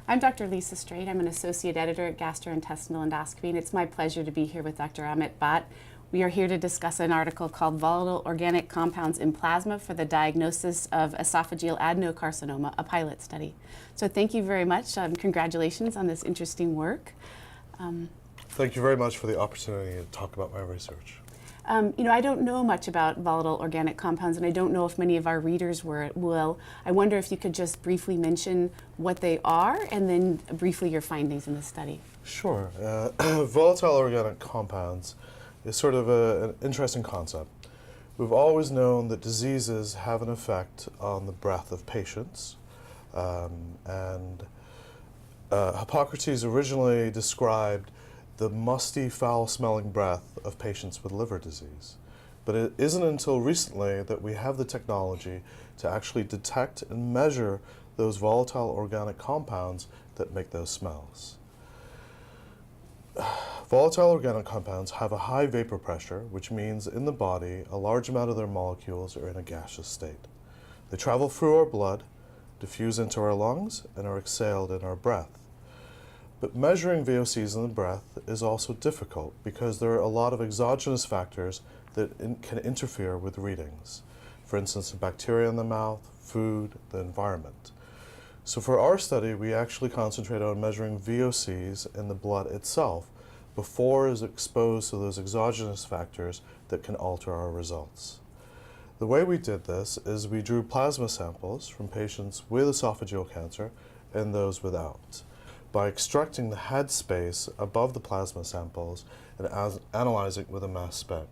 I'm Dr. Lisa Straight. I'm an associate editor at Gastrointestinal Endoscopy, and it's my pleasure to be here with Dr. Amit Bhatt. We are here to discuss an article called Volatile Organic Compounds in Plasma for the Diagnosis of Esophageal Adenocarcinoma, a pilot study. So thank you very much. Congratulations on this interesting work. Thank you very much for the opportunity to talk about my research. I don't know much about volatile organic compounds, and I don't know if many of our readers will. I wonder if you could just briefly mention what they are and then briefly your findings in the study. Sure. Volatile organic compounds is sort of an interesting concept. We've always known that diseases have an effect on the breath of patients, Hippocrates originally described the musty, foul-smelling breath of patients with liver disease. But it isn't until recently that we have the technology to actually detect and measure those volatile organic compounds that make those smells. Volatile organic compounds have a high vapor pressure, which means in the body a large amount of their molecules are in a gaseous state. They travel through our blood, diffuse into our lungs, and are exhaled in our breath. But measuring VOCs in the breath is also difficult because there are a lot of exogenous factors that can interfere with readings. For instance, the bacteria in the mouth, food, the environment. So for our study, we actually concentrated on measuring VOCs in the blood itself before it is exposed to those exogenous factors that can alter our results. The way we did this is we drew plasma samples from patients with esophageal cancer and those without, by extracting the head space above the plasma samples and analyzing it with a mass spec.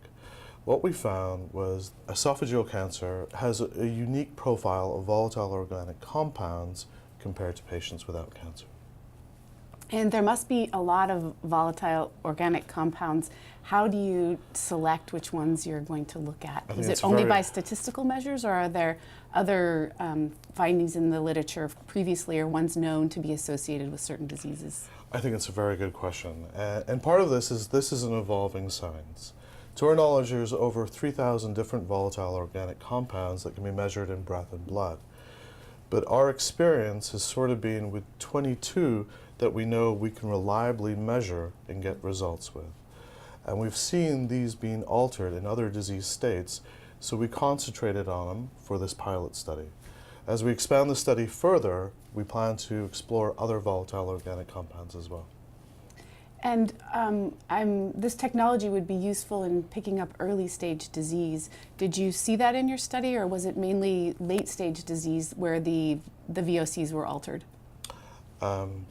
What we found was esophageal cancer has a unique profile of volatile organic compounds compared to patients without cancer. And there must be a lot of volatile organic compounds. How do you select which ones you're going to look at? Is it only by statistical measures, or are there other findings in the literature previously or ones known to be associated with certain diseases? I think it's a very good question. And part of this is an evolving science. To our knowledge, there's over 3,000 different volatile organic compounds that can be measured in breath and blood. But our experience has sort of been with 22 that we know we can reliably measure and get results with. And we've seen these being altered in other disease states, so we concentrated on them for this pilot study. As we expand the study further, we plan to explore other volatile organic compounds as well. And this technology would be useful in picking up early stage disease. Did you see that in your study, or was it mainly late stage disease where the VOCs were altered?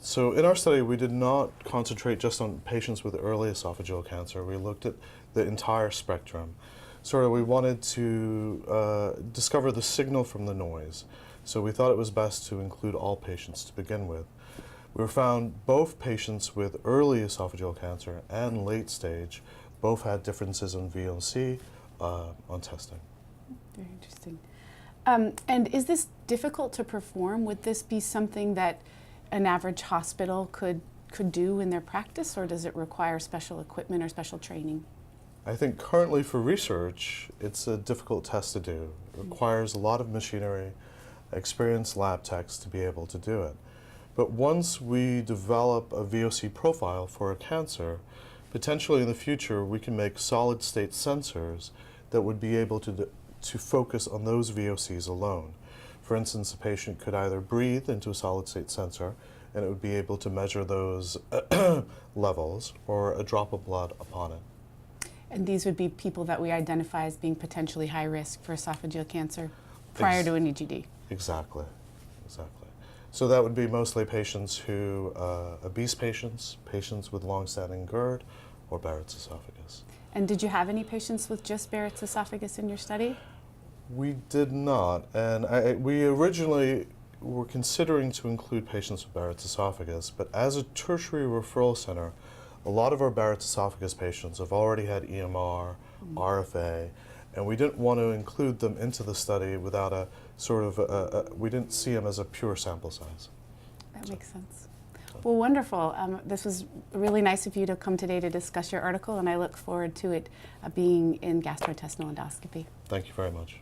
So in our study, we did not concentrate just on patients with early esophageal cancer. We looked at the entire spectrum. Sort of, we wanted to discover the signal from the noise. So we thought it was best to include all patients to begin with. We found both patients with early esophageal cancer and late stage both had differences in VOC on testing. Very interesting. And is this difficult to perform? Would this be something that an average hospital could do in their practice, or does it require special equipment or special training? I think currently for research, it's a difficult test to do. It requires a lot of machinery, experienced lab techs to be able to do it. But once we develop a VOC profile for a cancer, potentially in the future we can make solid state sensors that would be able to focus on those VOCs alone. For instance, a patient could either breathe into a solid state sensor and it would be able to measure those levels, or a drop of blood upon it. And these would be people that we identify as being potentially high risk for esophageal cancer prior to an EGD? Exactly. So that would be mostly patients who, obese patients, patients with long-standing GERD, or Barrett's esophagus. And did you have any patients with just Barrett's esophagus in your study? We did not, and we originally were considering to include patients with Barrett's esophagus, but as a tertiary referral center, a lot of our Barrett's esophagus patients have already had EMR, RFA, and we didn't want to include them into the study without a sort of, we didn't see them as a pure sample size. That makes sense. Well, wonderful. This was really nice of you to come today to discuss your article, and I look forward to it being in gastrointestinal endoscopy. Thank you very much.